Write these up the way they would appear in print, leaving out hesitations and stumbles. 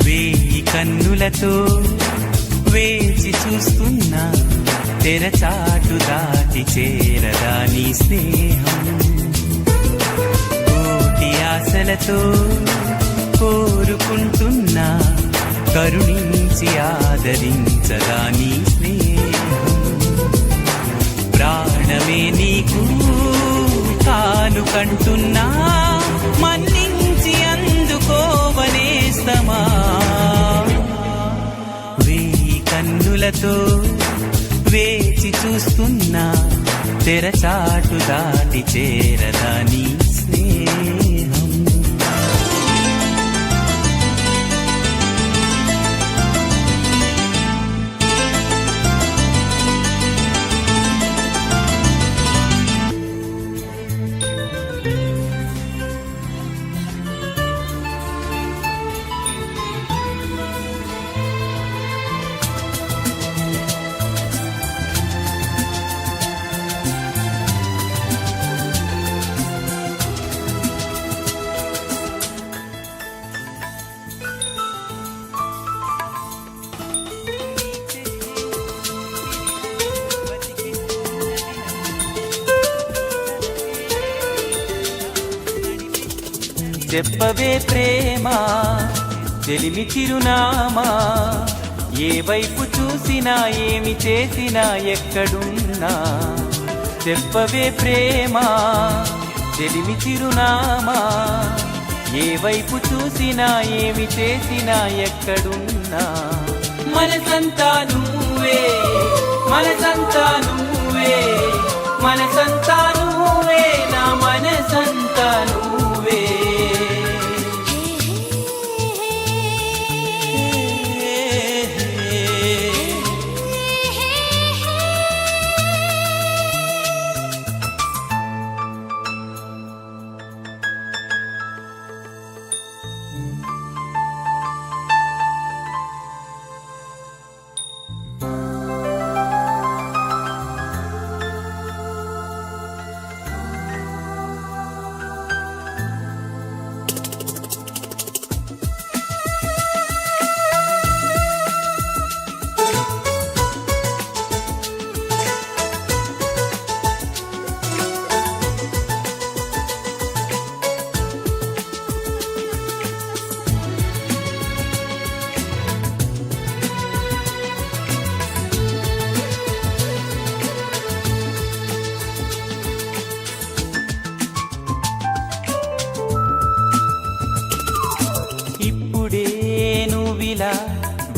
వేయి కన్నులతో వేచి చూస్తున్నా తెరచాటు దాటి చేరదా నీ స్నేహం. కోటి ఆశలతో కోరుకుంటున్నా కరుణించి ఆదరించదా నీ స్నేహం. ప్రాణమే నీకు కానుకంటున్నా మన్నించి అందుకోవనేస్తమా. వేయి కన్నులతో వేచి చూస్తున్నా తెరచాటు దాటి చేరదా నీ స్నేహం. చెప్పవే ప్రేమ చెలిమి చిరునామా, ఏ వైపు చూసినా ఏమి చేసినా ఎక్కడున్నా. చెప్పవే ప్రేమ చెలిమి చిరునామా, ఏ వైపు చూసినా ఏమి చేసినా ఎక్కడున్నా. మనసంతా నువ్వే మనసంతా నువ్వే మనసంతా నువ్వే నా మనసంతా నువ్వే.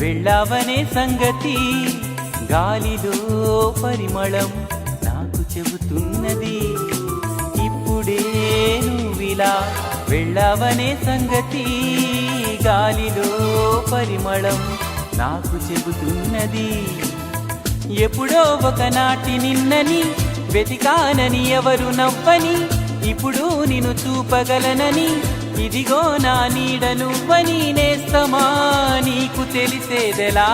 వెళ్ళవనే సంగతి గాలిలో పరిమళం నాకు చెబుతున్నది. ఇప్పుడే నువ్విలా వెళ్ళవనే సంగతి గాలిలో పరిమళం నాకు చెబుతున్నది. ఎప్పుడో ఒకనాటి నిన్నని వెతికానని ఎవరు నవ్వని, ఇప్పుడు నిన్ను చూపగలనని ఇదిగో నా నీడ నువ్వని నేస్తమా నీకు తెలిసేదెలా.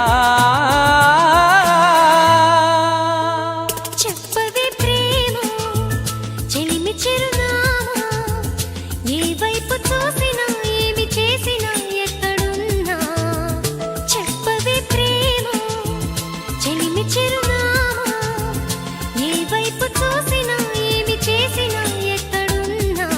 చెప్పవే ప్రేమ చెలిమి చిరునామా, ఏ వైపు చూసినా ఏమి చేసినా ఎక్కడున్నా. చెప్పవే ప్రేమ చెలిమి చిరునామా, ఏ వైపు చూసినా ఏమి చేసినా ఎక్కడున్నా.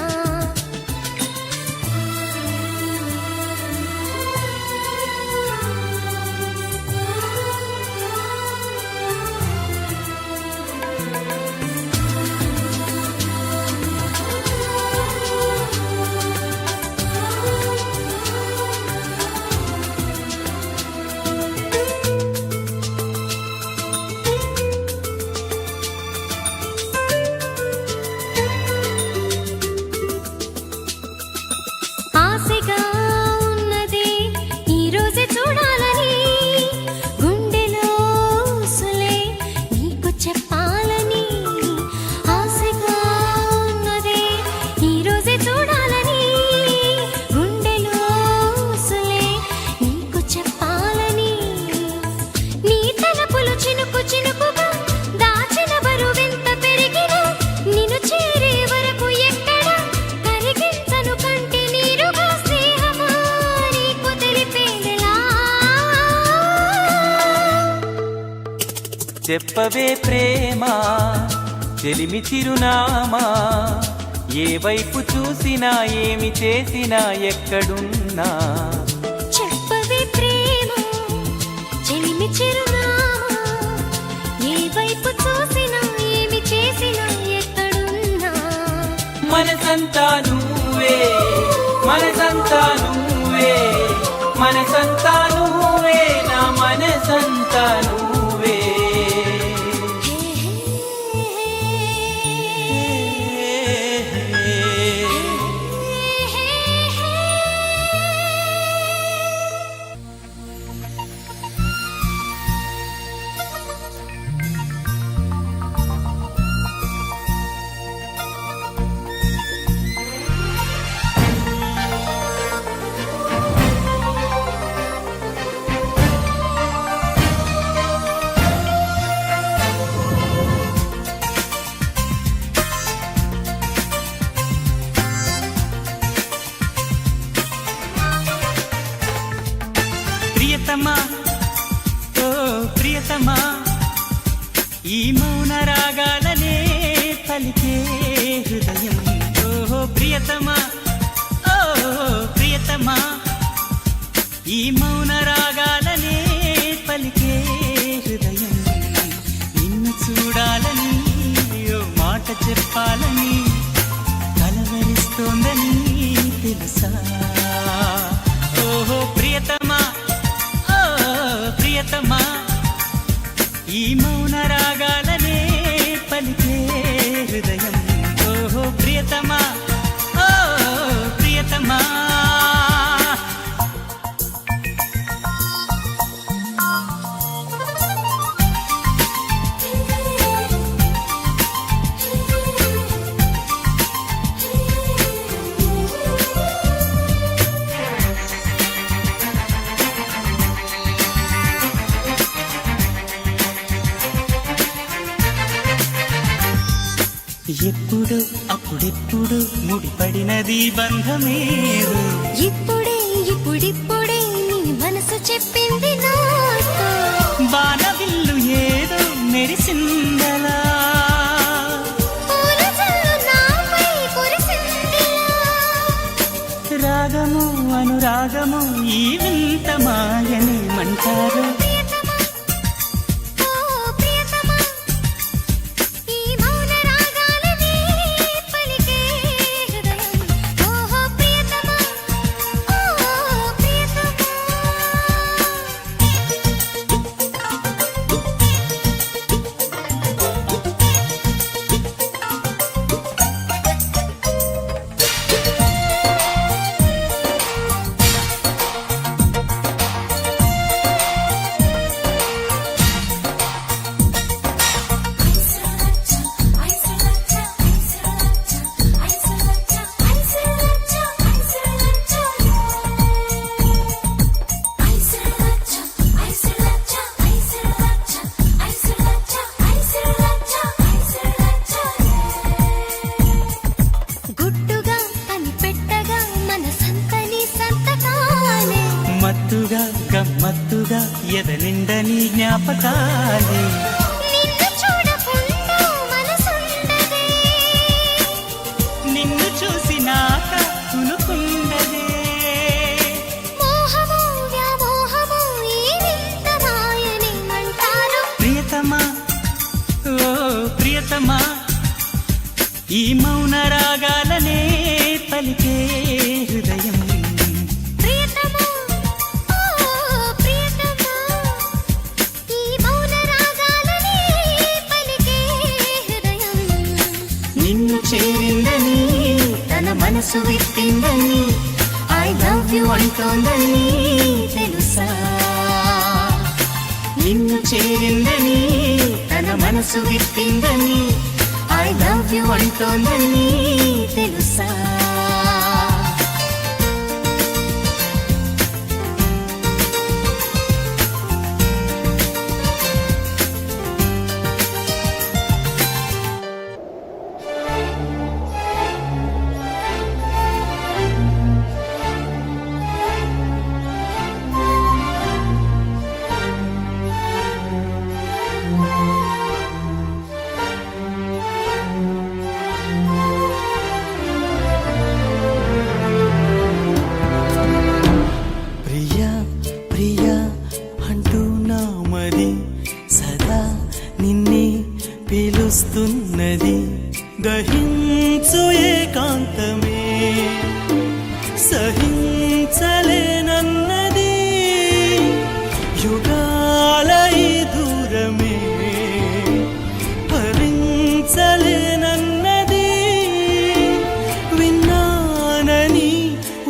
చెప్పవే ప్రేమ చెలిమి చిరునామా, ఏ వైపు చూసినా ఏమి చేసినా ఎక్కడున్నా. చెప్పవే ప్రేమ చెలిమి చిరునామా, ఏ వైపు చూసినా ఏమి చేసినా ఎక్కడున్నా. మనసంతా నువ్వే, మనసంతా నువ్వే, మనసంతా నువ్వే, నా మనసంతా నువ్వే. ప్రియతమా ఓ ప్రియతమా, ఈ మౌన రాగాలనే పలికే హృదయం. ఓ ప్రియతమా ఓ ప్రియతమా, ఈ మౌన రాగాలనే పలికే హృదయం. నిన్ను చూడాలని ఓ మాట చెప్పాలని కలవరిస్తోందని తెలుసా. ఓహో ప్రియతమా ఓ ప్రియతమా, ఈ మౌన రాగాలనే పలికే హృదయం. ఓహో ప్రియతమా ఓ ప్రియతమా. ఎప్పుడు అప్పుడెప్పుడు ముడిపడినది బంధమేదో, ఇప్పుడే ఇప్పుడిప్పుడే నీ మనసు చెప్పింది నాతో. బాణవిల్లు ఏదో మెరిసిందలా, పూల జల్లు నాపై కురిసిందిలా. రాగము అనురాగము ఈ వింత మాయనేమంటారు. ప్రియతమా ఓ ప్రియతమా, ఈ మౌన రాగాలనే పలికే హృదయం. ఓహో ప్రియతమా ఓ ప్రియతమా. గుట్టుగా కనిపెట్టగా మనసంతని సంతకాలే, మత్తుగా గమ్మత్తుగా ఎదనిండని జ్ఞాపకాలే. నిన్ను చూడకుండా మనసుండదే. నిన్ను చూసినాక తునుకుండదే. మోహము వ్యామోహము ఈ వింత మాయనేమంటారు. ప్రియతమా ఓ ప్రియతమా, ఈ మౌన రాగాలనే పలికే హృదయం. ప్రియతమా ఓ ప్రియతమా, ఈ మౌన రాగాలనే పలికే హృదయం. నిన్ను చేరిందని తన మనసు విప్పిందని ఐ లవ్ యు అంటోందని తెలుసా. నిన్ను చేరిందని తన మనసు విప్పిందని ఐ లవ్ యు అంటోందని తెలుసా. భరించలేనన్నది యుగాల ఈ దూరమే భరించలేనన్నది విన్నానని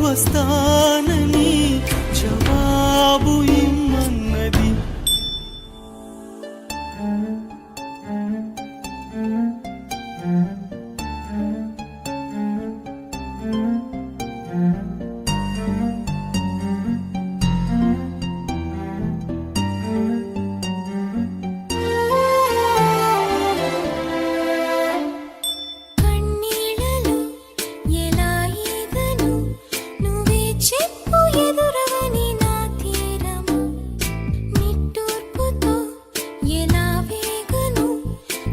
వస్తానని జవాబు ఇమ్మన్నది కన్నీళ్ళలో ఎలా ఈదను నువ్వే చెప్పు ఎదురవని నా తీరము నిట్టూర్పుతో ఎలా వేగను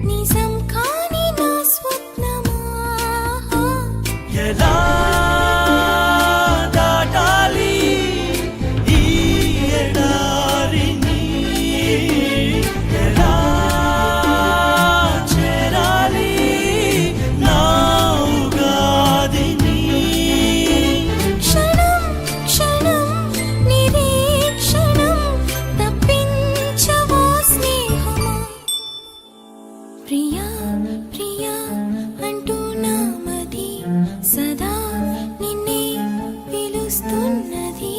నిజం కాని నా స్వప్నమా ఎలా దాటాలి ఈ ఎడారిని ఎలా చేరాలి నా ఉగాదిని క్షణం క్షణం నిరీక్షణం తప్పించవా స్నేహమా ప్రియా ప్రియా అంటూ నామది సదా నిన్నే పిలుస్తున్నది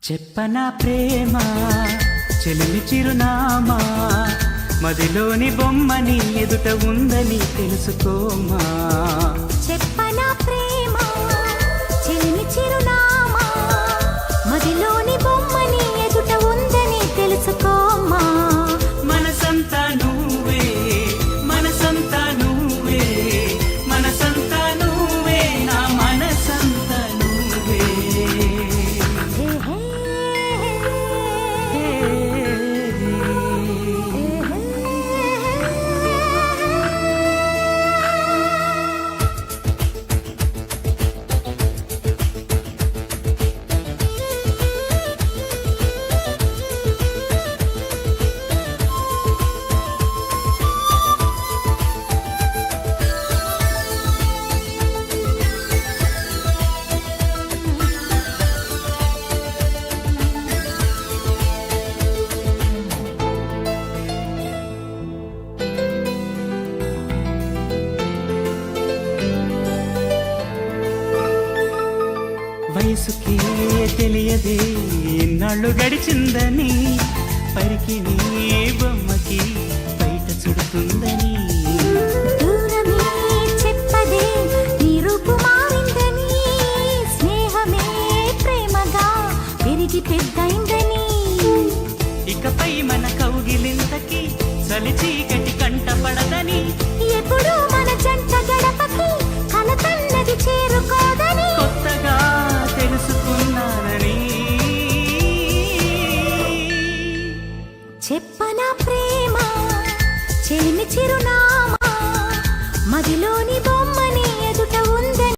చెప్పనా ప్రేమ చెలిమి చిరునామా మదిలోని బొమ్మని ఎదుట ఉందని తెలుసుకోమా చెప్పనా ప్రేమ చెలిమి చిరునామా మదిలోని బొమ్మని ఎదుట ఉందని తెలుసుకోమా మనసంతా నువ్వే మనసంతా నువ్వే మనసంతా నువ్వే నా మనసంతా నువ్వే వయసుకే తెలియదే ఎన్నాళ్ళు గడిచిందని పరికిని బొమ్మకి బయట చుడుతుందని దూరమే చెప్పదే నీ రూపు మారిందని స్నేహమే ప్రేమగా పెరిగి పెద్దయిందని ఇకపై మన కౌగిలింతకి చలి చీకటి కంటపడదని ఎప్పుడు మన జంట గడపకి కలతన్నది